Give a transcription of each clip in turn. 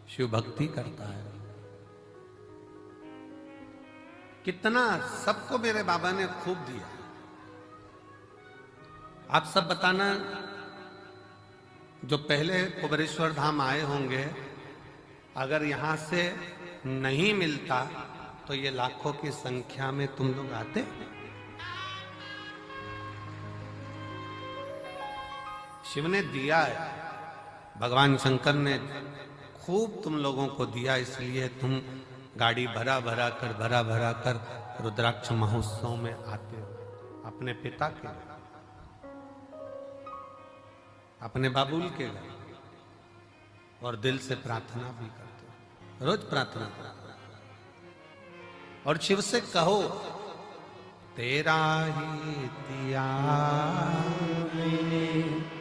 शिव भक्ति करता है। कितना सबको मेरे बाबा ने खूब दिया। आप सब बताना, जो पहले कुबेरेश्वर धाम आए होंगे, अगर यहां से नहीं मिलता तो ये लाखों की संख्या में तुम लोग आते। शिव ने दिया है, भगवान शंकर ने खूब तुम लोगों को दिया, इसलिए तुम गाड़ी भरा भरा कर रुद्राक्ष महोत्सव में आते हो। अपने पिता के लिए, अपने बाबुल के लिए, और दिल से प्रार्थना भी करते हो। रोज प्रार्थना करो और शिव से कहो, तेरा ही दिया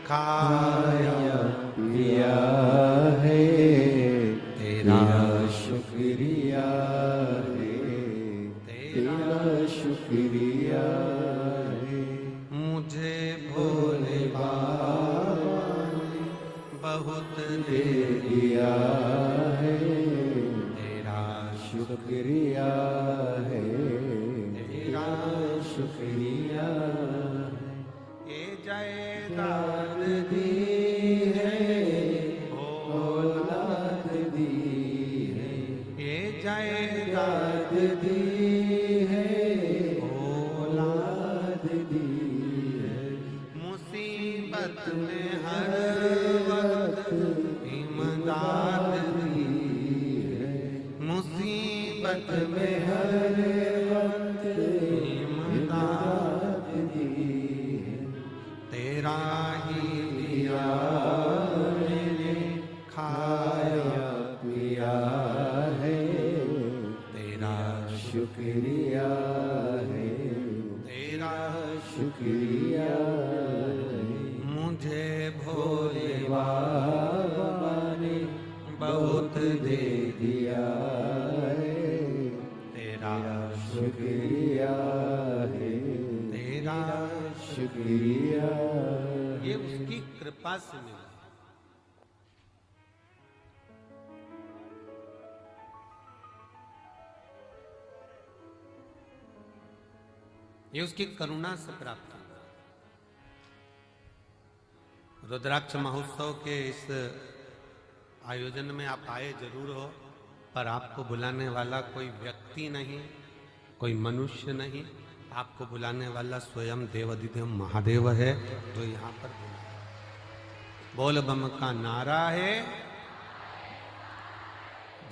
खाया पिया है, तेरा शुक्रिया है, तेरा शुक्रिया है। मुझे भोले बाबा ने बहुत दे दिया है, तेरा शुक्रिया है, तेरा शुक्रिया है। ये जायदाद दी है, भोला औलाद दी है, ये जायदाद दी है, भोला औलाद दी है। मुसीबत में हर वक्त इमदाद दी है, मुसीबत में हर वक्त इमदाद दी है। तेरा ही दिया मैंने खाया पिया है, तेरा शुक्रिया है, तेरा शुक्रिया है। मुझे भोले बाबा ने बहुत दे दिया है, तेरा शुक्रिया है, तेरा शुक्रिया। ये उसकी कृपा से मिला। ये उसकी करुणा से प्राप्त हुआ। रुद्राक्ष महोत्सव के इस आयोजन में आप आए जरूर हो, पर आपको बुलाने वाला कोई व्यक्ति नहीं, कोई मनुष्य नहीं, आपको बुलाने वाला स्वयं देवाधिदेव महादेव है, जो यहाँ पर बुलाया। बोल बम का नारा है,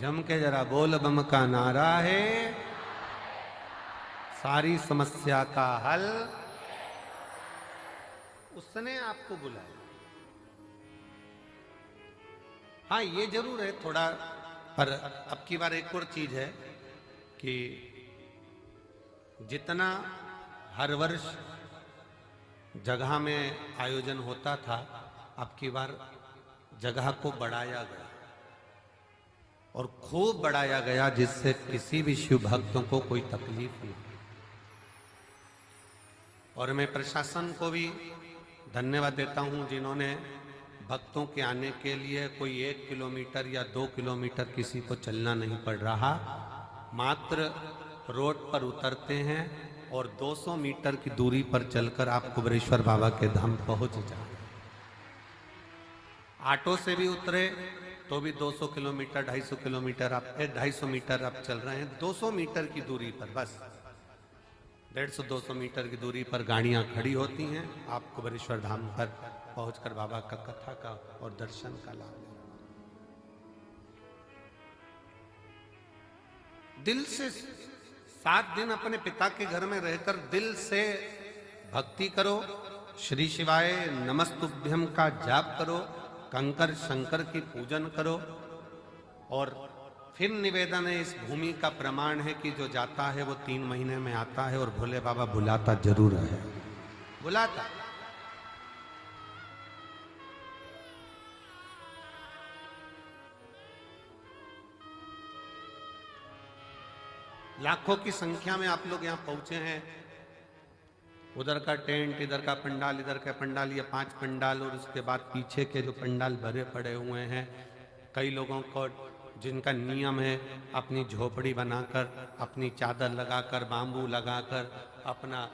जम के जरा बोल बम का नारा है, सारी समस्या का हल उसने आपको बुलाया। हाँ, ये जरूर है थोड़ा, पर अब की बार एक और चीज है कि जितना हर वर्ष जगह में आयोजन होता था, अब की बार जगह को बढ़ाया गया और खूब बढ़ाया गया, जिससे किसी भी शिव भक्तों को कोई तकलीफ नहीं। और मैं प्रशासन को भी धन्यवाद देता हूं, जिन्होंने भक्तों के आने के लिए कोई 1 किलोमीटर या 2 किलोमीटर किसी को चलना नहीं पड़ रहा, मात्र रोड पर उतरते हैं और 200 मीटर की दूरी पर चलकर आप कुबेरेश्वर बाबा के धाम पहुंच जाए। ऑटो से भी उतरे तो भी 200 किलोमीटर 250 किलोमीटर आप 250 मीटर आप चल रहे हैं, 200 मीटर की दूरी पर, बस 150-200 मीटर की दूरी पर गाड़ियां खड़ी होती हैं। आप कुबेरेश्वर धाम पर पहुंचकर बाबा का कथा का और दर्शन का लाभ लें। दिल से 7 दिन अपने पिता के घर में रहकर दिल से भक्ति करो, श्री शिवाय नमस्तुभ्यम का जाप करो, कंकर शंकर की पूजन करो। और फिर निवेदन है, इस भूमि का प्रमाण है कि जो जाता है वो 3 महीने में आता है, और भोले बाबा बुलाता जरूर है, बुलाता। लाखों की संख्या में आप लोग यहां पहुंचे हैं। उधर का टेंट, इधर का पंडाल, इधर का पंडाल, ये 5 पंडाल, और उसके बाद पीछे के जो पंडाल भरे पड़े हुए हैं। कई लोगों को जिनका नियम है अपनी झोपड़ी बनाकर, अपनी चादर लगाकर, बांबू लगाकर, अपना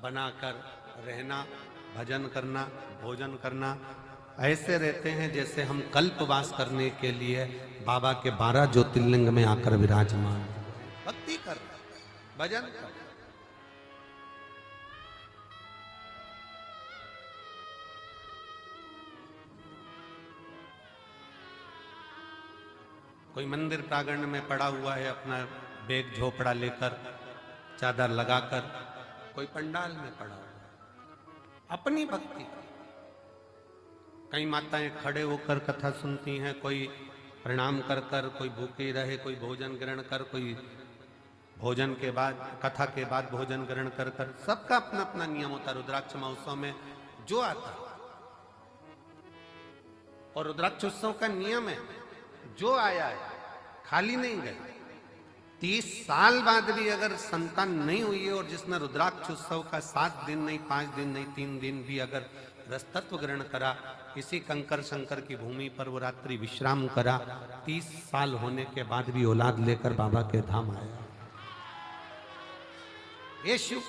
बनाकर रहना, भजन करना, भोजन करना, ऐसे रहते हैं जैसे हम कल्पवास करने के लिए बाबा के 12 ज्योतिर्लिंग में आकर विराजमान। भक्ति कर, भजन कर। कोई मंदिर प्रांगण में पड़ा हुआ है अपना बैग झोपड़ा लेकर, चादर लगाकर, कोई पंडाल में पड़ा हुआ है अपनी भक्ति। कई माताएं खड़े होकर कथा सुनती हैं, कोई प्रणाम कर कर, कोई भूखी रहे, कोई भोजन ग्रहण कर, कोई भोजन के बाद, कथा के बाद भोजन ग्रहण कर कर, सबका अपना अपना नियम होता है। रुद्राक्ष महोत्सव में जो आता है, और रुद्राक्ष उत्सव का नियम है जो आया है खाली नहीं गए। 30 साल बाद भी अगर संतान नहीं हुई है और जिसने रुद्राक्ष उत्सव का 7 दिन नहीं, 5 दिन नहीं, 3 दिन भी अगर रसतत्व ग्रहण करा, इसी कंकर शंकर की भूमि पर वो रात्रि विश्राम करा, 30 साल होने के बाद भी औलाद लेकर बाबा के धाम आया। ये शिव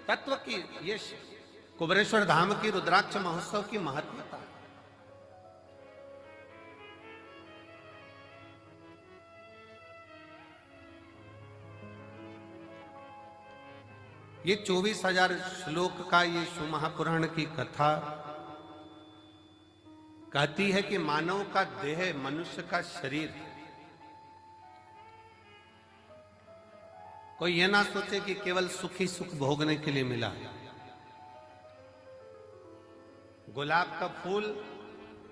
तत्व की, ये कुबेरेश्वर धाम की रुद्राक्ष महोत्सव की महत्वता। ये 24,000 श्लोक का ये शिव महापुराण की कथा कहती है कि मानव का देह, मनुष्य का शरीर, कोई ये ना सोचे कि केवल सुखी सुख भोगने के लिए मिला है। गुलाब का फूल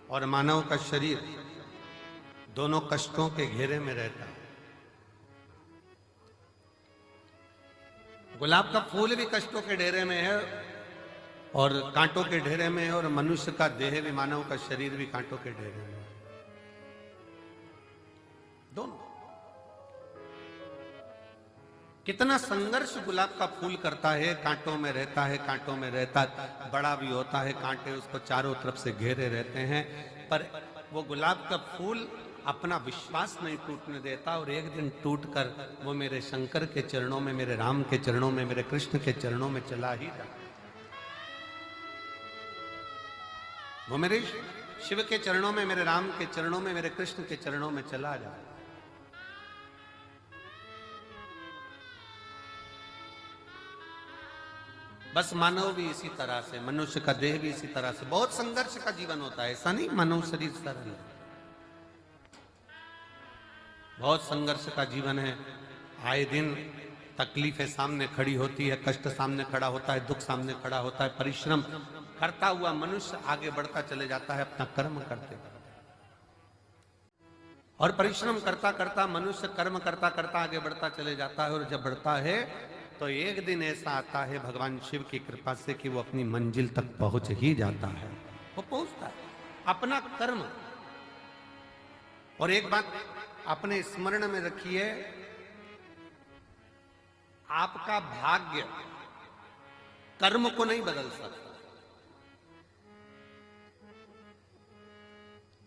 और मानव का शरीर दोनों कष्टों के घेरे में रहता है। गुलाब का फूल भी कष्टों के डेरे में है और कांटों के ढेरे में है, और मनुष्य का देह भी, मानव का शरीर भी कांटों के ढेरे में है। दोनों कितना संघर्ष गुलाब का फूल करता है, कांटों में रहता है, कांटों में रहता है, बड़ा भी होता है, कांटे उसको चारों तरफ से घेरे रहते हैं, पर वो गुलाब का फूल अपना विश्वास नहीं टूटने देता, और एक दिन टूटकर वो मेरे शंकर के चरणों में, मेरे राम के चरणों में, मेरे कृष्ण के चरणों में चला ही जाता। वो मेरे शिव के चरणों में, मेरे राम के चरणों में, मेरे कृष्ण के चरणों में चला जाए। बस मानव भी इसी तरह से, मनुष्य का देह भी इसी तरह से बहुत संघर्ष का जीवन होता है। ऐसा नहीं मानव शरीर सरल है, बहुत संघर्ष का जीवन है। आए दिन तकलीफें सामने खड़ी होती है, कष्ट सामने खड़ा होता है, दुख सामने खड़ा होता है। परिश्रम करता हुआ मनुष्य आगे बढ़ता चले जाता है अपना कर्म करते करते, और परिश्रम करता करता मनुष्य कर्म करता करता आगे बढ़ता चले जाता है। और जब बढ़ता है तो एक दिन ऐसा आता है भगवान शिव की कृपा से कि वो अपनी मंजिल तक पहुंच ही जाता है, वो पहुंचता है अपना कर्म। और एक बात अपने स्मरण में रखिए, आपका भाग्य कर्म को नहीं बदल सकता।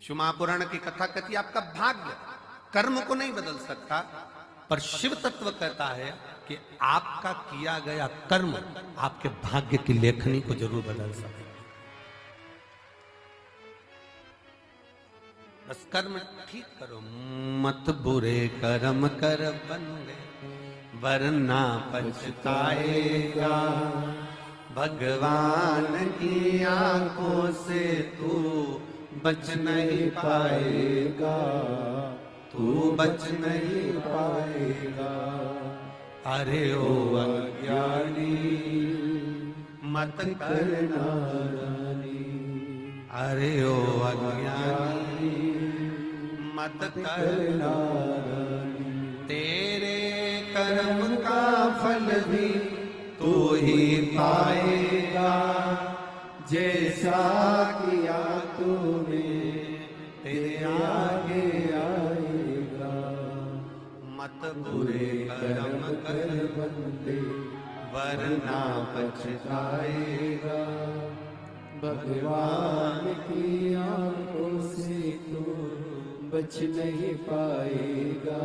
शिव महापुराण की कथा कहती है आपका भाग्य कर्म को नहीं बदल सकता, पर शिव तत्व कहता है कि आपका किया गया कर्म आपके भाग्य की लेखनी को जरूर बदल सकता है। बस कर्म ठीक करो, मत बुरे कर्म कर बंदे, वरना पछताएगा। भगवान की आंखों से तू बच नहीं पाएगा, तू बच नहीं पाएगा। अरे ओ अज्ञानी मत करना रानी, अरे ओ अज्ञानी मत करना रानी। तेरे कर्म का फल भी तू ही पाएगा, जैसा किया तूने तेरे आगे आएगा। मत बुरे कर्म कर बंदे, वरना पछताएगा। भगवान की आंखों से तू बच नहीं पाएगा,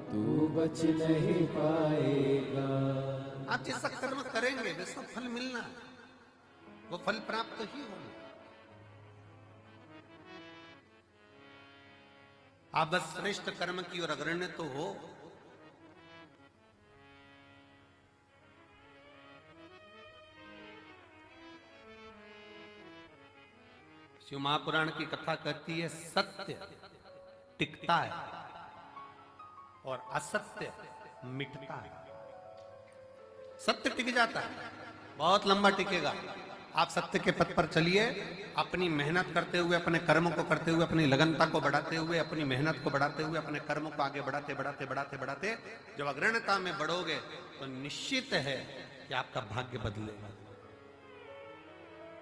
तू बच नहीं पाएगा। आप जैसा कर्म करेंगे वैसा फल मिलना, वो फल प्राप्त ही होगा। आप बस श्रेष्ठ कर्म की ओर अग्रण्य तो हो। शिव महापुराण की कथा कहती है सत्य टिकता है और असत्य मिटता है। सत्य टिक जाता है, बहुत लंबा टिकेगा। आप सत्य के पथ पर चलिए, अपनी मेहनत करते हुए, अपने कर्म को करते हुए, अपनी लगनता को बढ़ाते हुए, अपनी मेहनत को बढ़ाते हुए, अपने कर्म को आगे बढ़ाते बढ़ाते बढ़ाते बढ़ाते जब अग्रण्यता में बढ़ोगे तो निश्चित है कि आपका भाग्य बदलेगा।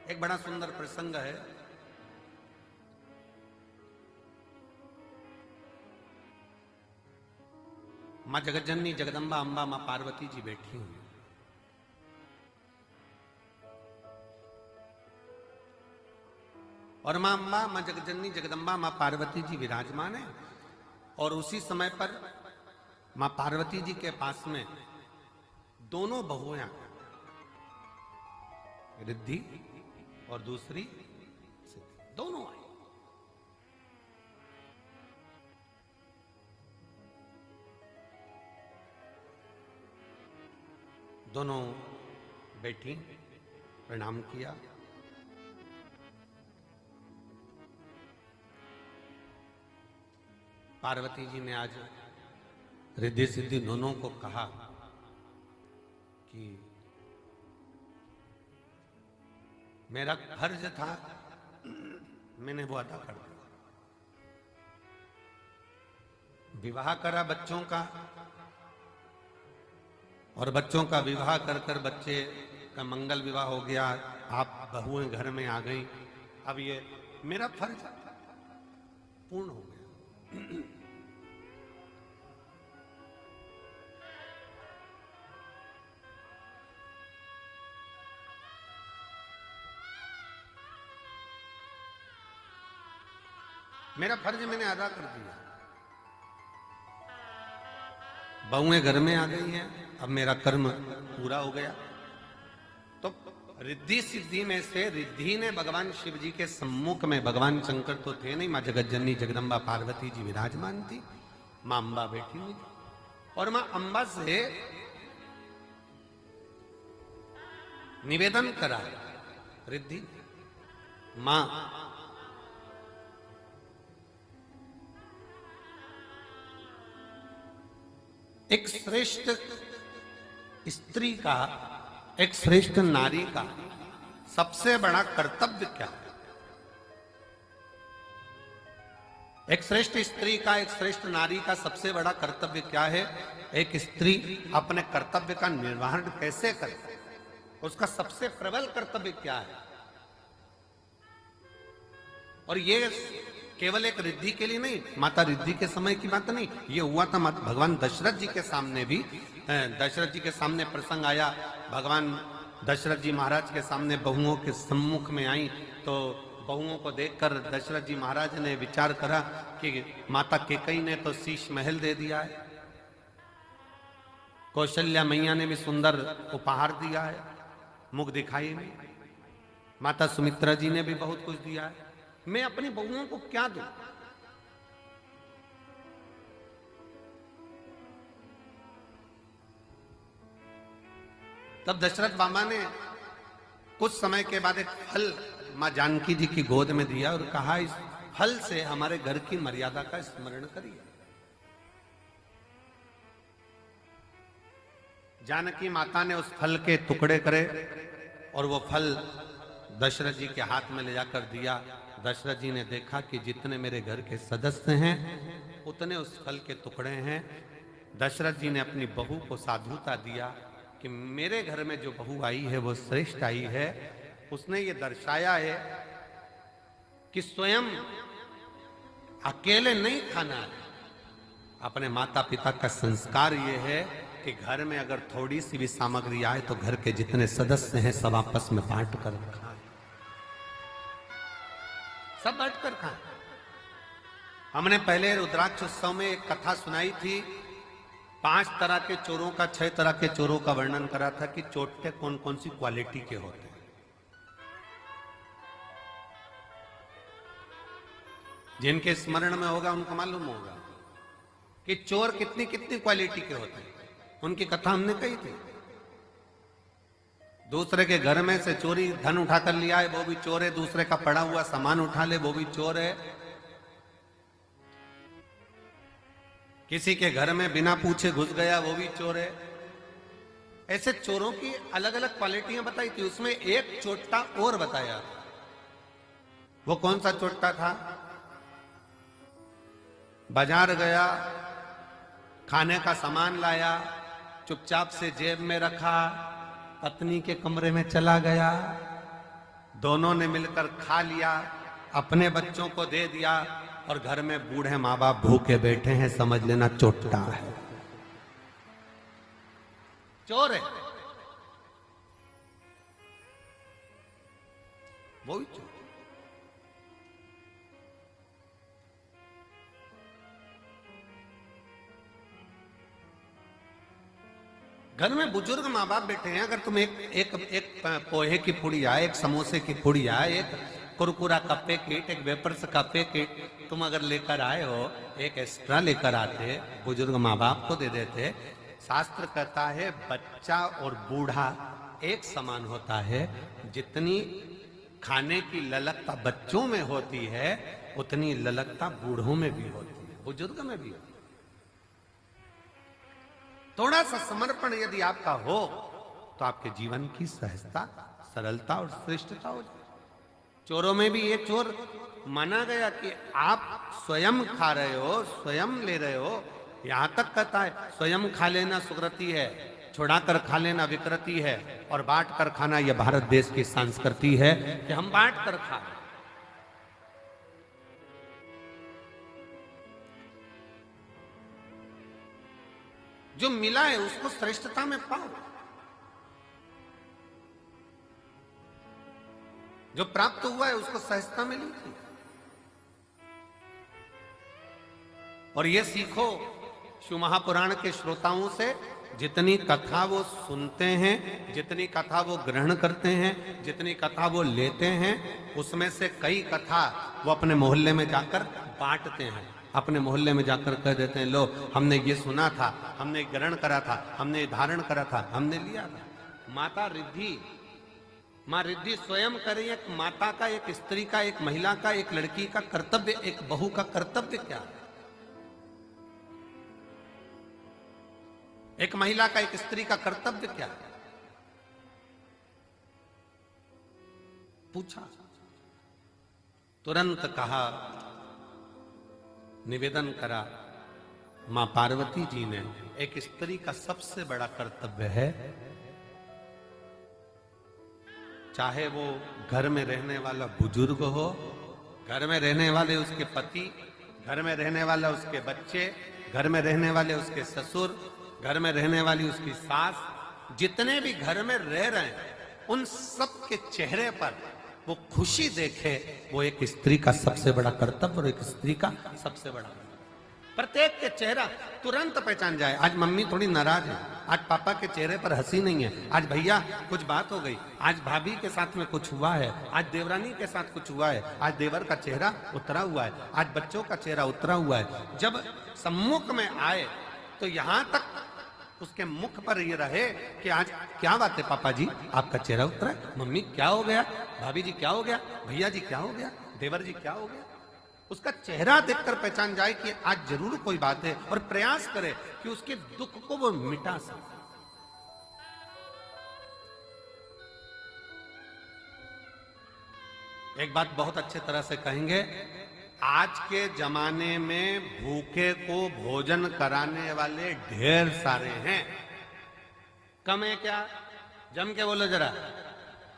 एक बड़ा सुंदर प्रसंग है। मां जगज्जननी जगदम्बा अंबा मां पार्वती जी बैठी हुई, और मां अंबा मां जगज्जननी जगदम्बा मां पार्वती जी विराजमान है। और उसी समय पर मां पार्वती जी के पास में दोनों बहुएं, रिद्धि और दूसरी सिद्धि, दोनों आई। दोनों बैठी, प्रणाम किया। पार्वती जी ने आज रिद्धि सिद्धि दोनों को कहा कि मेरा फर्ज था, मैंने वो अदा कर दिया। विवाह करा बच्चों का, और बच्चों का विवाह कर कर बच्चे का मंगल विवाह हो गया। आप बहुएं घर में आ गई। अब ये मेरा फर्ज पूर्ण हो गया। मेरा फर्ज मैंने अदा कर दिया। बहुएं घर में आ गई हैं, अब मेरा कर्म पूरा हो गया। तो रिद्धि सिद्धि में से रिद्धि ने भगवान शिव जी के सम्मुख में, भगवान शंकर तो थे नहीं, मां जगज्जननी जगदम्बा पार्वती जी विराजमान थी, मां अंबा बैठी हुई थी, और मां अंबा से निवेदन करा, रिद्धि मां एक श्रेष्ठ स्त्री का, एक श्रेष्ठ नारी का सबसे बड़ा कर्तव्य क्या है? एक श्रेष्ठ स्त्री का, एक श्रेष्ठ नारी का सबसे बड़ा कर्तव्य क्या है? एक स्त्री अपने कर्तव्य का निर्वहन कैसे करे, उसका सबसे प्रबल कर्तव्य क्या है? और ये केवल एक रिद्धि के लिए नहीं, माता रिद्धि के समय की बात नहीं, ये हुआ था भगवान दशरथ जी के सामने भी। दशरथ जी के सामने प्रसंग आया, भगवान दशरथ जी महाराज के सामने बहुओं के सम्मुख में आई, तो बहुओं को देखकर दशरथ जी महाराज ने विचार करा कि माता केकई ने तो शीश महल दे दिया है, कौशल्या मैया ने भी सुंदर उपहार दिया है, मुख दिखाई में, माता सुमित्रा जी ने भी बहुत कुछ दिया है, मैं अपनी बहुओं को क्या दूं? तब दशरथ बाबा ने कुछ समय के बाद एक फल मां जानकी जी की गोद में दिया और कहा, इस फल से हमारे घर की मर्यादा का स्मरण करिए। जानकी माता ने उस फल के टुकड़े करे और वो फल दशरथ जी के हाथ में ले जाकर दिया। दशरथ जी ने देखा कि जितने मेरे घर के सदस्य हैं उतने उस फल के टुकड़े हैं। दशरथ जी ने अपनी बहू को साधुता दिया कि मेरे घर में जो बहू आई है वो श्रेष्ठ आई है। उसने ये दर्शाया है कि स्वयं अकेले नहीं खाना है, अपने माता पिता का संस्कार ये है कि घर में अगर थोड़ी सी भी सामग्री आए तो घर के जितने सदस्य हैं सब आपस में बांट कर खाएं, सब बांट कर खाएं। हमने पहले रुद्राक्ष उत्सव में एक कथा सुनाई थी, 5 तरह के चोरों का, 6 तरह के चोरों का वर्णन करा था कि चोटे कौन कौन सी क्वालिटी के होते हैं। जिनके स्मरण में होगा उनको मालूम होगा कि चोर कितनी कितनी क्वालिटी के होते हैं। उनकी कथा हमने कही थी। दूसरे के घर में से चोरी धन उठा कर लिया है, वो भी चोर है। दूसरे का पड़ा हुआ सामान उठा ले, वो भी चोर है। किसी के घर में बिना पूछे घुस गया, वो भी चोर है। ऐसे चोरों की अलग अलग क्वालिटियां बताई थी। उसमें एक चोट्टा और बताया। वो कौन सा चोट्टा था? बाजार गया, खाने का सामान लाया, चुपचाप से जेब में रखा, पत्नी के कमरे में चला गया, दोनों ने मिलकर खा लिया, अपने बच्चों को दे दिया और घर में बूढ़े माँ बाप भूखे बैठे हैं, समझ लेना चोट्टा है, चोर है, वो भी चोर। घर में बुजुर्ग माँ बाप बैठे हैं, अगर तुम एक पोहे की पुड़िया, एक समोसे की पुड़िया, एक कुरकुरा का पैकेट, एक वेपर्स का पैकेट तुम अगर लेकर आए हो, एक एक्स्ट्रा लेकर आते, बुजुर्ग माँ बाप को दे देते। शास्त्र कहता है बच्चा और बूढ़ा एक समान होता है। जितनी खाने की ललकता बच्चों में होती है, उतनी ललकता बूढ़ों में भी होती है, बुजुर्ग में भी होती है। थोड़ा सा समर्पण यदि आपका हो तो आपके जीवन की सहजता, सरलता और श्रेष्ठता हो जाए। चोरों में भी ये चोर माना गया कि आप स्वयं खा रहे हो, स्वयं ले रहे हो। यहां तक कहता है स्वयं खा लेना सुकृति है, छुड़ा कर खा लेना विकृति है, और बांट कर खाना यह भारत देश की संस्कृति है कि हम बांट कर खा। जो मिला है उसको श्रेष्ठता में पाओ, जो प्राप्त हुआ है उसको सहजता में लीजिए। और ये सीखो शिव महापुराण के श्रोताओं से, जितनी कथा वो सुनते हैं, जितनी कथा वो ग्रहण करते हैं, जितनी कथा वो लेते हैं, उसमें से कई कथा वो अपने मोहल्ले में जाकर बांटते हैं। अपने मोहल्ले में जाकर कह देते हैं, लो हमने ये सुना था, हमने ग्रहण करा था, हमने धारण करा था, हमने लिया था। माता रिद्धि, माँ रिद्धि स्वयं करें। एक माता का, एक स्त्री का, एक महिला का, एक लड़की का कर्तव्य, एक बहू का कर्तव्य क्या है? एक महिला का, एक स्त्री का कर्तव्य क्या है? पूछा, तुरंत कहा, निवेदन करा मां पार्वती जी ने, एक स्त्री का सबसे बड़ा कर्तव्य है, चाहे वो घर में रहने वाला बुजुर्ग हो, घर में रहने वाले उसके पति, घर में रहने वाला उसके बच्चे, घर में रहने वाले उसके ससुर, घर में रहने वाली उसकी सास, जितने भी घर में रह रहे हैं, उन सब के चेहरे पर वो खुशी देखे, वो एक स्त्री का सबसे बड़ा कर्तव्य और एक स्त्री का सबसे बड़ा। प्रत्येक के चेहरा तुरंत पहचान जाए। आज मम्मी थोड़ी नाराज है, आज पापा के चेहरे पर हंसी नहीं है, आज भैया कुछ बात हो गई, आज भाभी के साथ में कुछ हुआ है, आज देवरानी के साथ कुछ हुआ है, आज देवर का चेहरा उतरा हुआ है, आज बच्चों का चेहरा उतरा हुआ है। जब सम्मुख में आए तो यहां तक उसके मुख पर ये रहे कि आज क्या बात है पापा जी, आपका चेहरा उतरा है, मम्मी क्या हो गया, भाभी जी क्या हो गया, भैया जी क्या हो गया, देवर जी क्या हो गया। उसका चेहरा देखकर पहचान जाए कि आज जरूर कोई बात है, और प्रयास करे कि उसके दुख को वो मिटा सके। एक बात बहुत अच्छे तरह से कहेंगे, आज के जमाने में भूखे को भोजन कराने वाले ढेर सारे हैं, कम है क्या? जम के बोलो जरा।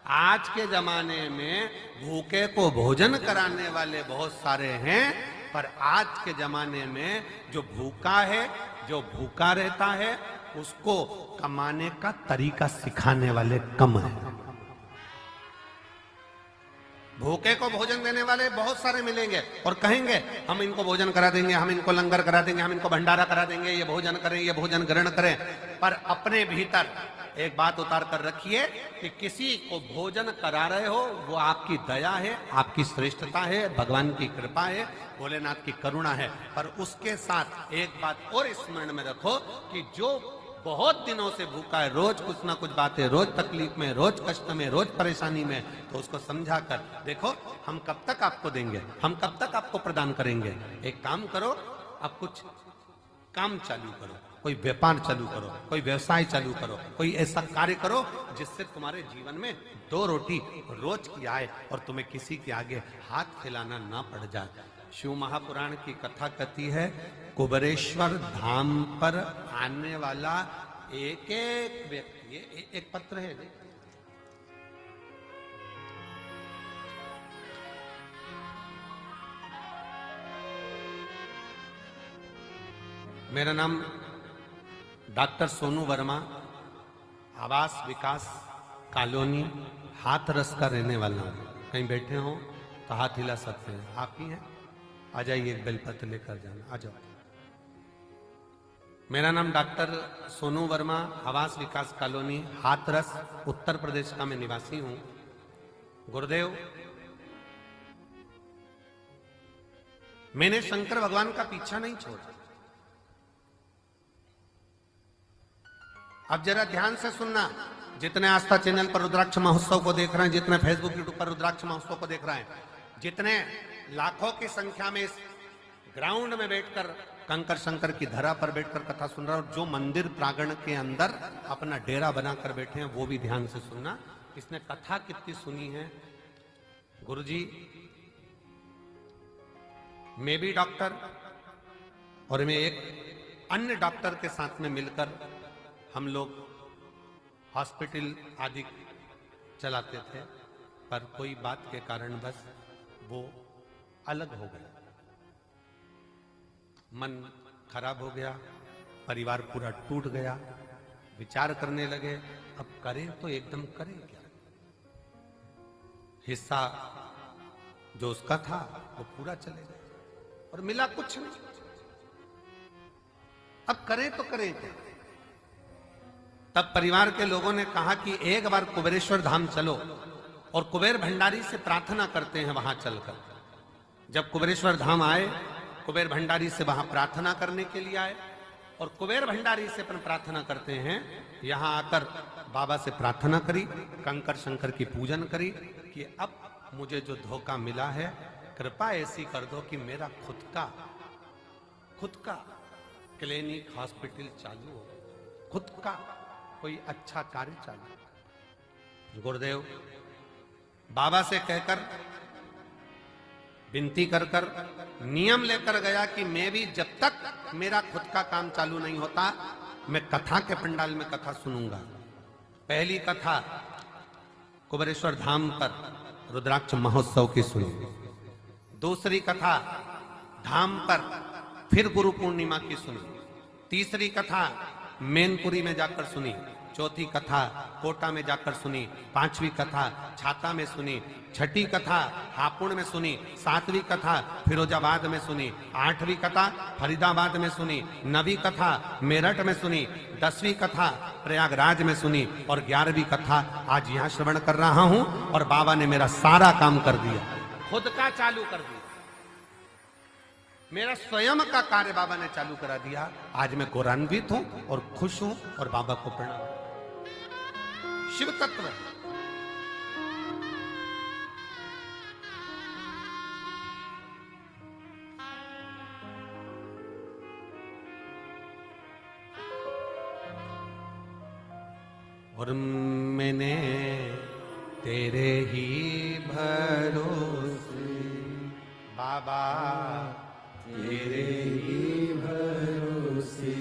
आज के जमाने में भूखे को भोजन कराने वाले बहुत सारे हैं, पर आज के जमाने में जो भूखा है, जो भूखा रहता है, उसको कमाने का तरीका सिखाने वाले कम है। भूखे को भोजन देने वाले बहुत सारे मिलेंगे और कहेंगे हम इनको भोजन करा देंगे, हम इनको लंगर करा देंगे, हम इनको भंडारा करा देंगे, ये भोजन करें, ये भोजन ग्रहण करें। पर अपने भीतर एक बात उतार कर रखिए कि किसी को भोजन करा रहे हो वो आपकी दया है, आपकी श्रेष्ठता है, भगवान की कृपा है, भोलेनाथ की करुणा है। पर उसके साथ एक बात और स्मरण में रखो कि जो बहुत दिनों से भूखा है, रोज कुछ ना कुछ बातें, रोज तकलीफ में, रोज कष्ट में, रोज परेशानी में, तो उसको समझा कर देखो हम कब तक आपको देंगे, हम कब तक आपको प्रदान करेंगे। एक काम करो, आप कुछ काम चालू करो, कोई व्यापार चालू करो, कोई व्यवसाय चालू करो, कोई ऐसा कार्य करो जिससे तुम्हारे जीवन में 2 रोटी रोज की आए और तुम्हें किसी के आगे हाथ फैलाना ना पड़ जाए। शिव महापुराण की कथा कहती है कुबेरेश्वर धाम पर आने वाला एक एक व्यक्ति, एक पत्र है, मेरा नाम डॉक्टर सोनू वर्मा, आवास विकास कॉलोनी हाथरस का रहने वाला हूं। कहीं बैठे हो तो हाथ हिला सकते हैं, आप ही हैं, आ जाइए, एक बेलपत्र लेकर जाना, आ जाओ। मेरा नाम डॉक्टर सोनू वर्मा, आवास विकास कॉलोनी हाथरस उत्तर प्रदेश का मैं निवासी हूं। गुरुदेव, मैंने शंकर भगवान का पीछा नहीं छोड़ा। अब जरा ध्यान से सुनना, जितने आस्था चैनल पर रुद्राक्ष महोत्सव को देख रहे हैं, जितने फेसबुक यूट्यूब पर रुद्राक्ष महोत्सव को देख रहे हैं, जितने लाखों की संख्या में इस ग्राउंड में बैठकर कंकर शंकर की धरा पर बैठकर कथा सुन रहा, और जो मंदिर प्रांगण के अंदर अपना डेरा बनाकर बैठे हैं वो भी ध्यान से सुनना। इसने कथा कितनी सुनी है। गुरुजी, मैं भी डॉक्टर और मैं एक अन्य डॉक्टर के साथ में मिलकर हम लोग हॉस्पिटल आदि चलाते थे, पर कोई बात के कारण बस वो अलग हो गया, मन खराब हो गया, परिवार पूरा टूट गया। विचार करने लगे अब करें तो एकदम करें क्या, हिस्सा जो उसका था वो पूरा चले गया और मिला कुछ नहीं। अब करें तो करें क्या। तब परिवार के लोगों ने कहा कि एक बार कुबेरेश्वर धाम चलो और कुबेर भंडारी से प्रार्थना करते हैं वहां चलकर। जब कुबेरेश्वर धाम आए, कुबेर भंडारी से वहां प्रार्थना करने के लिए आए और कुबेर भंडारी से अपन प्रार्थना करते हैं। यहां आकर बाबा से प्रार्थना करी, कंकर शंकर की पूजन करी कि अब मुझे जो धोखा मिला है कृपा ऐसी कर दो कि मेरा खुद का क्लिनिक हॉस्पिटल चालू हो, खुद का कोई अच्छा कार्य चालू। गुरुदेव बाबा से कहकर विनती कर नियम लेकर गया कि मैं भी जब तक मेरा खुद का काम चालू नहीं होता मैं कथा के पंडाल में कथा सुनूंगा। पहली कथा कुबेरेश्वर धाम पर रुद्राक्ष महोत्सव की सुनी, दूसरी कथा धाम पर फिर गुरु पूर्णिमा की सुनी, तीसरी कथा मैनपुरी में जाकर सुनी, चौथी कथा कोटा में जाकर सुनी, पांचवी कथा छाता में सुनी, छठी कथा हापुड़ में सुनी, सातवीं कथा फिरोजाबाद में सुनी, आठवीं कथा फरीदाबाद में सुनी, नवीं कथा मेरठ में सुनी, 10वीं कथा प्रयागराज में सुनी और 11वीं कथा आज यहाँ श्रवण कर रहा हूं। और बाबा ने मेरा सारा काम कर दिया, खुद का चालू कर दिया, मेरा स्वयं का कार्य बाबा ने चालू करा दिया। आज मैं गौरवान्वित हूं और खुश हूं और बाबा को प्रणाम। शिव तत्व और मैंने तेरे ही भरोसे बाबा, तेरे ही भरोसे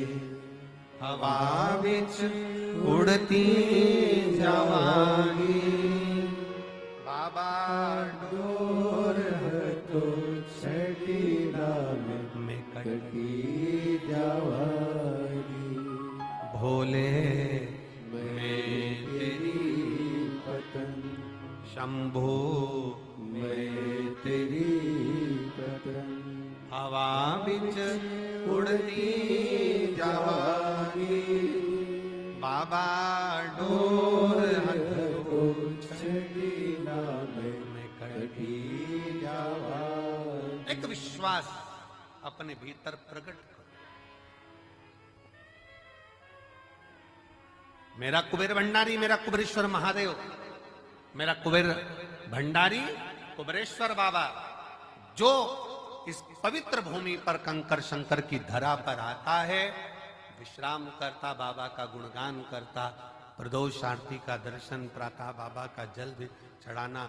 हवा बिच उड़ती जावांगी बाबा, डोर तो छठीला में कटी जावांगी। भोले मैं तेरी पतन शंभो मैं उड़ती जावागी बाबा डोर हतो छड़ी नाम में कटी जावागी। एक विश्वास अपने भीतर प्रकट करो। मेरा कुबेर भंडारी, मेरा कुबेरेश्वर महादेव, मेरा कुबेर भंडारी कुबेरेश्वर बाबा जो इस पवित्र भूमि पर कंकर शंकर की धरा पर आता है, विश्राम करता, बाबा का गुणगान करता, प्रदोष आरती का दर्शन, प्रातः बाबा का जल भी चढ़ाना,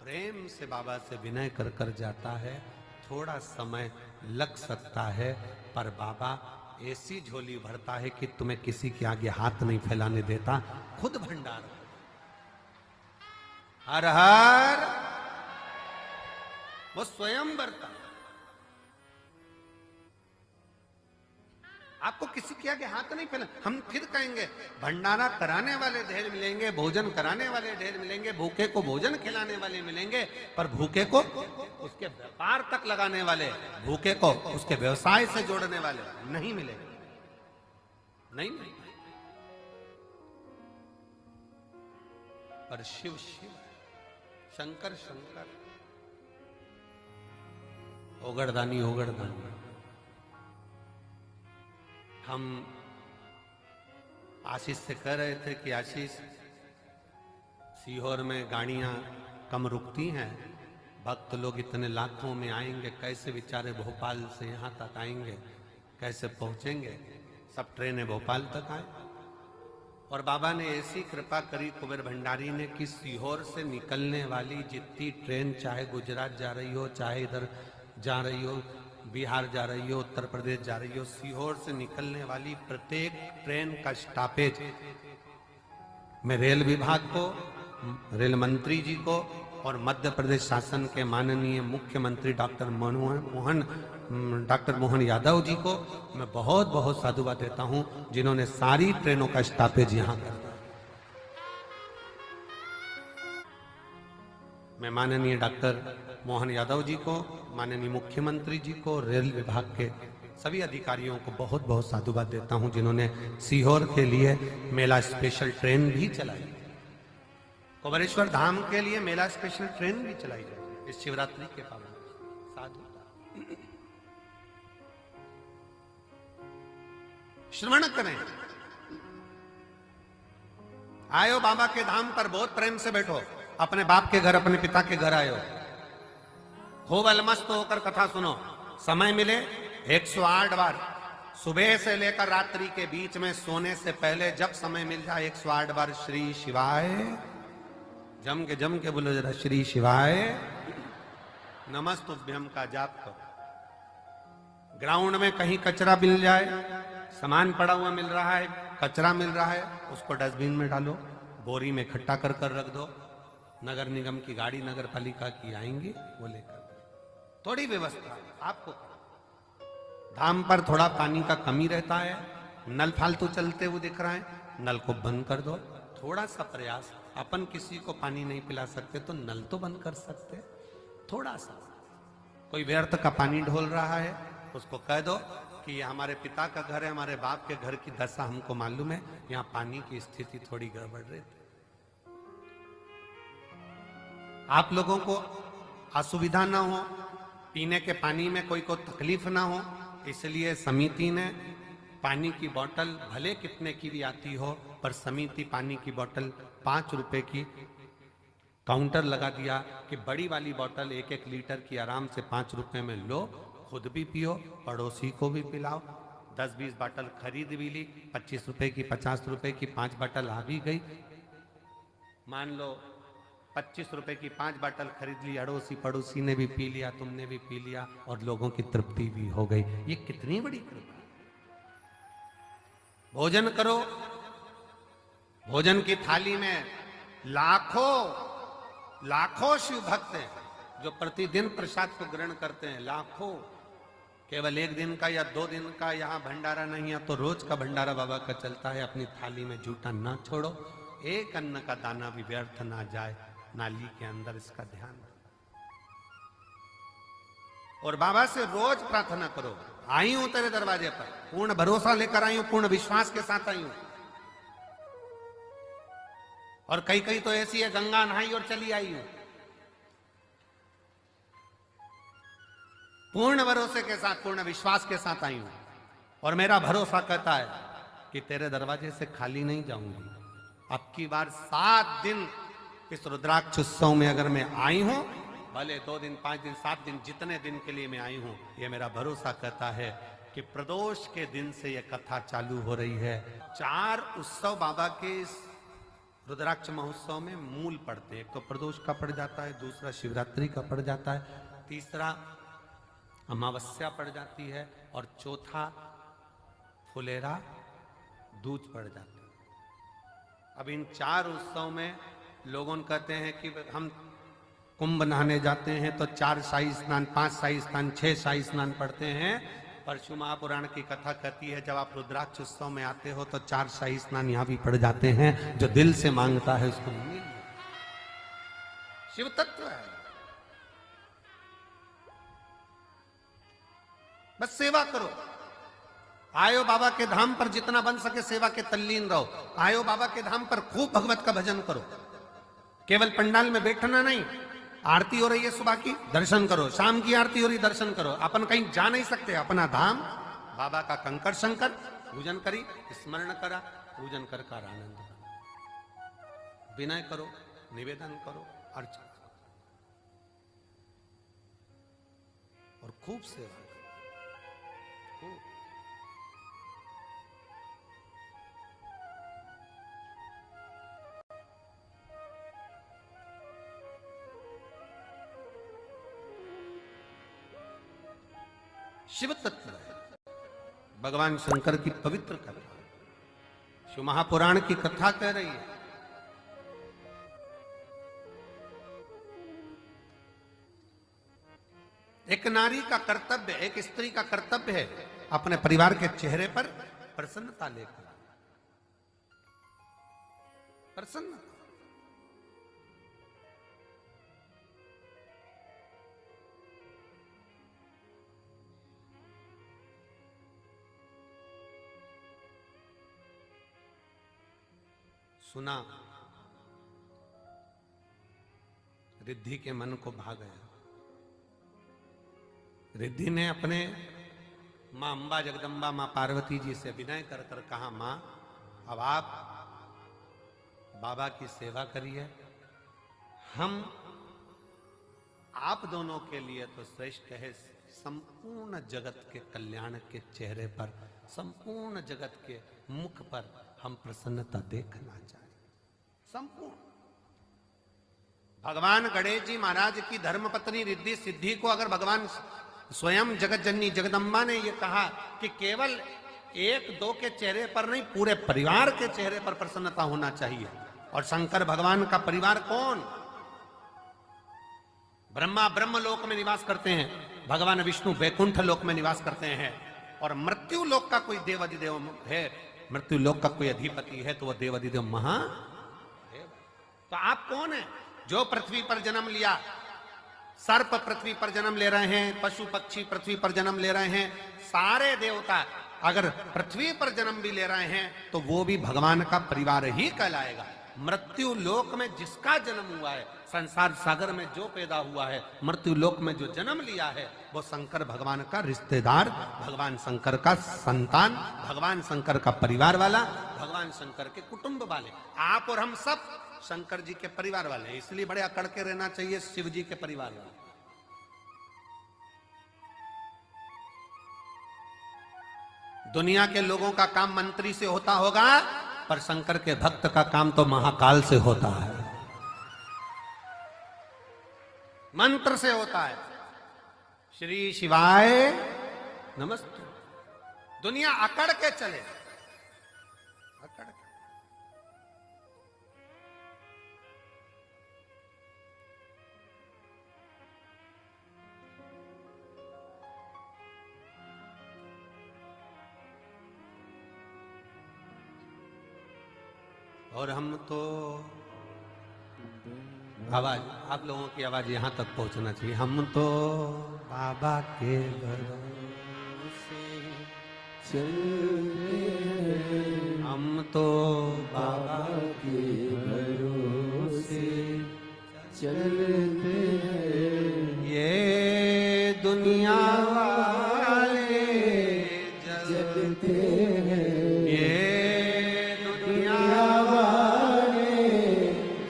प्रेम से बाबा से विनय कर कर जाता है। थोड़ा समय लग सकता है पर बाबा ऐसी झोली भरता है कि तुम्हें किसी के आगे हाथ नहीं फैलाने देता, खुद भंडार। हर हर वो स्वयं भरता। आपको किसी के आगे हाथ नहीं फैला। हम फिर कहेंगे भंडारा कराने वाले ढेर मिलेंगे, भोजन कराने वाले ढेर मिलेंगे, भूखे को भोजन खिलाने वाले मिलेंगे, पर भूखे को उसके व्यापार तक लगाने वाले, भूखे को उसके व्यवसाय से जोड़ने वाले नहीं मिलेंगे। नहीं मिलेंगे। पर शिव शिव, शंकर शंकर, ओगड़दानी ओगड़दानी। हम आशीष से कह रहे थे कि आशीष, सीहोर में गाड़ियां कम रुकती हैं, भक्त लोग इतने लाखों में आएंगे, कैसे बेचारे भोपाल से यहाँ तक आएंगे, कैसे पहुंचेंगे? सब ट्रेनें भोपाल तक आए। और बाबा ने ऐसी कृपा करी कुबेर भंडारी ने कि सीहोर से निकलने वाली जितनी ट्रेन, चाहे गुजरात जा रही हो, चाहे इधर जा रही हो, बिहार जा रही हो, उत्तर प्रदेश जा रही हो, सीहोर से निकलने वाली प्रत्येक ट्रेन का स्टॉपेज मैं रेल विभाग को, रेल मंत्री जी को और मध्य प्रदेश शासन के माननीय मुख्यमंत्री डॉक्टर मोहन यादव जी को मैं बहुत बहुत साधुवाद देता हूं, जिन्होंने सारी ट्रेनों का स्टॉपेज यहां कर दिया। मैं माननीय डॉक्टर मोहन यादव जी को, माननीय मुख्यमंत्री जी को, रेल विभाग के सभी अधिकारियों को बहुत बहुत साधुवाद देता हूं, जिन्होंने सीहोर के लिए मेला स्पेशल ट्रेन भी चलाई, कुबेरेश्वर धाम के लिए मेला स्पेशल ट्रेन भी चलाई जाए इस शिवरात्रि के पावन। साधु श्रवण करें। आयो बाबा के धाम पर बहुत प्रेम से बैठो, अपने बाप के घर, अपने पिता के घर आयो, खूब अलमस्त होकर कथा सुनो। समय मिले 108 बार, सुबह से लेकर रात्रि के बीच में सोने से पहले जब समय मिल जाए 108 बार श्री शिवाय, जम के बोलो जरा, श्री शिवाय नमस्तुभ्यम का जाप करो। ग्राउंड में कहीं कचरा मिल जाए, सामान पड़ा हुआ मिल रहा है, कचरा मिल रहा है, उसको डस्टबिन में डालो, बोरी में इकट्ठा कर कर रख दो। नगर निगम की गाड़ी, नगर पालिका की आएंगी, वो लेकर। थोड़ी व्यवस्था आपको। धाम पर थोड़ा पानी का कमी रहता है, नल फालतू चलते हुए दिख रहा है, नल को बंद कर दो। थोड़ा सा प्रयास, अपन किसी को पानी नहीं पिला सकते तो नल तो बंद कर सकते, थोड़ा सा। कोई व्यर्थ का पानी ढोल रहा है, उसको कह दो कि ये हमारे पिता का घर है, हमारे बाप के घर की दशा हमको मालूम है, यहाँ पानी की स्थिति थोड़ी गड़बड़ रहती। आप लोगों को असुविधा ना हो, पीने के पानी में कोई को तकलीफ ना हो, इसलिए समिति ने पानी की बोतल भले कितने की भी आती हो, पर समिति पानी की बोतल 5 रुपए की काउंटर लगा दिया कि बड़ी वाली बोतल 1-1 लीटर की आराम से 5 रुपए में लो, खुद भी पियो, पड़ोसी को भी पिलाओ। 10-20 बोतल खरीद भी ली, 25 रुपए की, 50 रुपए की 5 बोतल आ भी गई। मान लो 25 रुपए की 5 बोतल खरीद ली, अड़ोसी पड़ोसी ने भी पी लिया, तुमने भी पी लिया और लोगों की तृप्ति भी हो गई। ये कितनी बड़ी कृपा। भोजन करो, भोजन की थाली में लाखों शिव भक्त हैं जो प्रतिदिन प्रसाद को ग्रहण करते हैं, लाखों। केवल 1 दिन का या 2 दिन का यहाँ भंडारा नहीं है, तो रोज का भंडारा बाबा का चलता है। अपनी थाली में जूठा ना छोड़ो, एक अन्न का दाना भी व्यर्थ ना जाए नाली के अंदर, इसका ध्यान। और बाबा से रोज प्रार्थना करो, आई हूं तेरे दरवाजे पर, पूर्ण भरोसा लेकर आई हूं, पूर्ण विश्वास के साथ आई हूं। और कई कई तो ऐसी है गंगा नहाई और चली आई हूं। पूर्ण भरोसे के साथ, पूर्ण विश्वास के साथ आई हूं। और मेरा भरोसा कहता है कि तेरे दरवाजे से खाली नहीं जाऊंगी। अब की बार 7 दिन इस रुद्राक्ष उत्सव में अगर मैं आई हूं, भले 2 दिन, 5 दिन, 7 दिन, जितने दिन के लिए मैं आई हूं, ये मेरा भरोसा कहता है कि प्रदोष के दिन से यह कथा चालू हो रही है। 4 उत्सव बाबा के इस रुद्राक्ष महोत्सव में मूल पड़ते हैं। एक तो प्रदोष का पड़ जाता है, दूसरा शिवरात्रि का पड़ जाता है, तीसरा अमावस्या पड़ जाती है, और चौथा फुलेरा दूज पड़ जाता है। अब इन 4 उत्सव में लोगों कहते हैं कि हम कुंभ नहाने जाते हैं तो 4 शाही स्नान, 5 शाही स्नान, 6 शाही स्नान पढ़ते हैं। परशु महापुराण की कथा कहती है जब आप रुद्राक्ष उत्सव में आते हो तो 4 शाही स्नान यहां भी पड़ जाते हैं। जो दिल से मांगता है उसको मिल जाता है। शिव तत्व है। बस सेवा करो। आयो बाबा के धाम पर जितना बन सके सेवा के तल्लीन रहो। आयो बाबा के धाम पर खूब भगवत का भजन करो। केवल पंडाल में बैठना नहीं। आरती हो रही है सुबह की, दर्शन करो। शाम की आरती हो रही, दर्शन करो। अपन कहीं जा नहीं सकते, अपना धाम बाबा का कंकर शंकर पूजन करी, स्मरण करा, पूजन कर आनंद करो, विनय करो, निवेदन करो, अर्चना करो और खूब सेवा करो। खूब। शिव तत्व है। भगवान शंकर की पवित्र कथा शिव महापुराण की कथा कह रही है। एक नारी का कर्तव्य, एक स्त्री का कर्तव्य है अपने परिवार के चेहरे पर प्रसन्नता लेकर, प्रसन्नता। सुना, रिद्धि के मन को भा गया। रिद्धि ने अपने मां अंबा जगदम्बा मां पार्वती जी से विनय कर कर कहा, मां अब आप बाबा की सेवा करिए। हम आप दोनों के लिए तो श्रेष्ठ है, संपूर्ण जगत के कल्याण के चेहरे पर, संपूर्ण जगत के मुख पर हम प्रसन्नता देखना चाहते। संपूर्ण भगवान गणेश जी महाराज की धर्मपत्नी रिद्धि सिद्धि को अगर भगवान स्वयं जगत जननी जगदम्बा ने यह कहा कि केवल 1-2 के चेहरे पर नहीं, पूरे परिवार के चेहरे पर प्रसन्नता होना चाहिए। और शंकर भगवान का परिवार कौन? ब्रह्मा ब्रह्म लोक में निवास करते हैं, भगवान विष्णु वैकुंठ लोक में निवास करते हैं, और मृत्यु लोक का कोई देवाधिदेव है, मृत्यु लोक का कोई अधिपति है तो वह देवाधिदेव महा। तो आप कौन है? जो पृथ्वी पर जन्म लिया, सर्प पृथ्वी पर जन्म ले रहे हैं, पशु पक्षी पृथ्वी पर जन्म ले रहे हैं, सारे देवता अगर पृथ्वी पर जन्म भी ले रहे हैं तो वो भी भगवान का परिवार ही कहलाएगा। मृत्यु लोक में जिसका जन्म हुआ है, संसार सागर में जो पैदा हुआ है, मृत्यु लोक में जो जन्म लिया है, वो शंकर भगवान का रिश्तेदार, भगवान शंकर का संतान, भगवान शंकर का परिवार वाला, भगवान शंकर के कुटुंब वाले। आप और हम सब शंकर जी के परिवार वाले हैं, इसलिए बड़े अकड़ के रहना चाहिए शिव जी के परिवार वाले। दुनिया के लोगों का काम मंत्री से होता होगा, पर शंकर के भक्त का काम तो महाकाल से होता है, मंत्र से होता है। श्री शिवाय नमस्ते। दुनिया अकड़ के चले, अकड़ के। और हम तो आवाज, आप लोगों की आवाज यहां तक पहुंचना चाहिए। हम तो बाबा के भरोसे चलते हैं, हम तो बाबा के भरोसे चलते हैं। ये दुनिया वाले जलते हैं, ये दुनिया वाले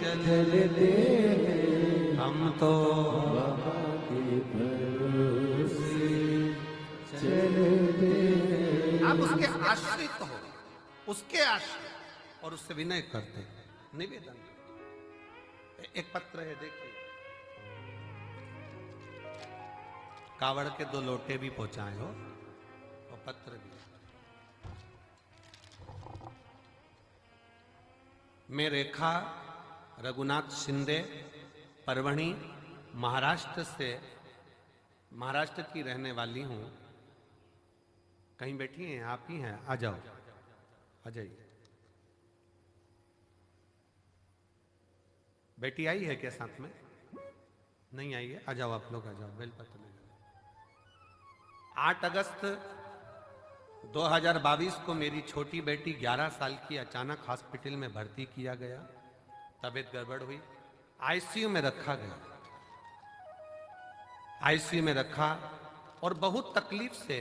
जलते हैं। हम तो बाबा के भरोसे चलते हैं। आप उसके आश्रित हो, उसके आश्रित, और उससे विनय करते हैं, निवेदन। एक पत्र है, देखिए, कावड़ के 2 लोटे भी पहुंचाए हो और पत्र भी। मैं रेखा रघुनाथ शिंदे, परवणी, महाराष्ट्र की रहने वाली हूं। कहीं बैठी हैं? आप ही हैं? आ जाओ, आ जाइए। बेटी आई है क्या साथ में? नहीं आई है? आ जाओ, आप लोग आ जाओ, बेलपत्र ले जाओ। 8 अगस्त 2022 को मेरी छोटी बेटी 11 साल की अचानक हॉस्पिटल में भर्ती किया गया। तबीयत गड़बड़ हुई, आईसीयू में रखा गया। आईसीयू में रखा और बहुत तकलीफ से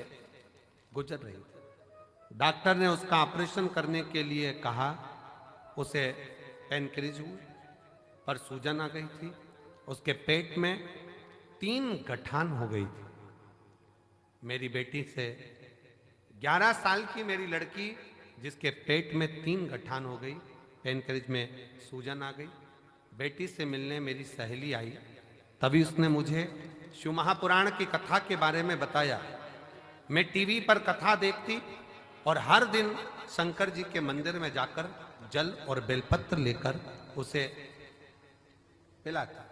गुजर रही थी। डॉक्टर ने उसका ऑपरेशन करने के लिए कहा। उसे पेनक्रिज हुई, पर सूजन आ गई थी। उसके पेट में 3 गठान हो गई थी। मेरी बेटी से 11 साल की मेरी लड़की, जिसके पेट में 3 गठान हो गई, पेनक्रिज में सूजन आ गई। बेटी से मिलने मेरी सहेली आई, तभी उसने मुझे शिव महापुराण की कथा के बारे में बताया। मैं टीवी पर कथा देखती और हर दिन शंकर जी के मंदिर में जाकर जल और बेलपत्र लेकर उसे पिलाता।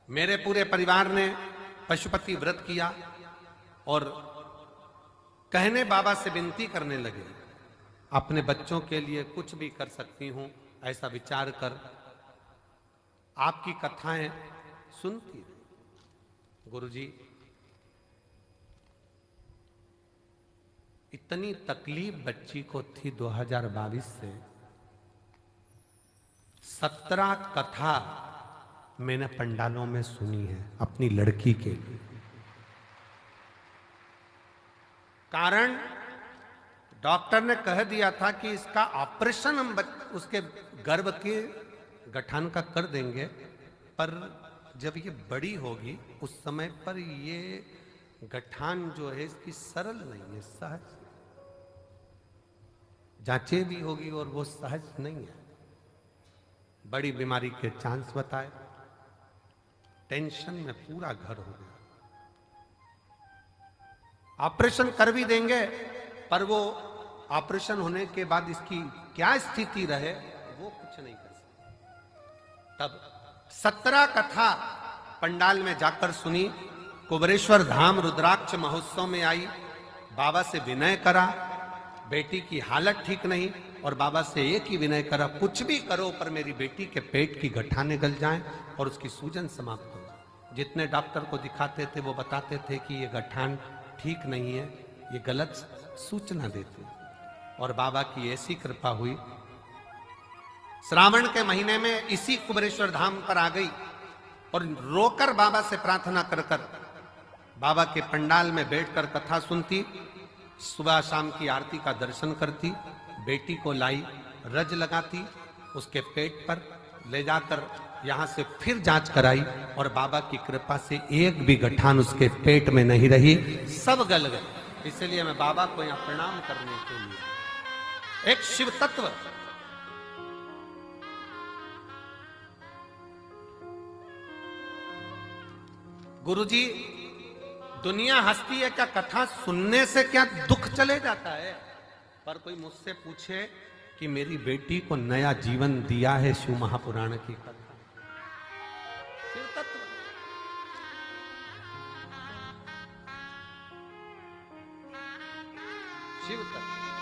मेरे पूरे परिवार ने पशुपति व्रत किया और कहने बाबा से विनती करने लगे, अपने बच्चों के लिए कुछ भी कर सकती हूं, ऐसा विचार कर आपकी कथाएं सुनती रही। गुरुजी, इतनी तकलीफ बच्ची को थी 2022 से। 17 कथा मैंने पंडालों में सुनी है अपनी लड़की के लिए। कारण डॉक्टर ने कह दिया था कि इसका ऑपरेशन हम उसके गर्भ के गठान का कर देंगे, पर जब ये बड़ी होगी उस समय पर ये गठान जो है इसकी सरल नहीं है, सहज जांचे भी होगी और वो सहज नहीं है। बड़ी बीमारी के चांस बताए। टेंशन में पूरा घर हो गया। ऑपरेशन कर भी देंगे, पर वो ऑपरेशन होने के बाद इसकी क्या स्थिति रहे वो कुछ नहीं कर सकते। तब 17 कथा पंडाल में जाकर सुनी। कुबरेश्वर धाम रुद्राक्ष महोत्सव में आई, बाबा से विनय करा। बेटी की हालत ठीक नहीं और बाबा से एक ही विनय करा, कुछ भी करो पर मेरी बेटी के पेट की गठाने गल जाएं और उसकी सूजन समाप्त हो। जितने डॉक्टर को दिखाते थे वो बताते थे कि ये गठान ठीक नहीं है, ये गलत सूचना देती। और बाबा की ऐसी कृपा हुई, श्रावण के महीने में इसी कुबरेश्वर धाम पर आ गई और रोकर बाबा से प्रार्थना कर कर बाबा के पंडाल में बैठकर कथा सुनती, सुबह शाम की आरती का दर्शन करती। बेटी को लाई, रज लगाती, उसके पेट पर ले जाकर यहां से फिर जांच कराई और बाबा की कृपा से एक भी गठान उसके पेट में नहीं रही, सब गल गए। इसलिए मैं बाबा को यहां प्रणाम करने के लिए, एक शिव तत्व, गुरुजी दुनिया हंसती है क्या कथा सुनने से, क्या दुख चले जाता है? पर कोई मुझसे पूछे कि मेरी बेटी को नया जीवन दिया है शिव महापुराण की कथा, शिव तत्व। शिव तत्व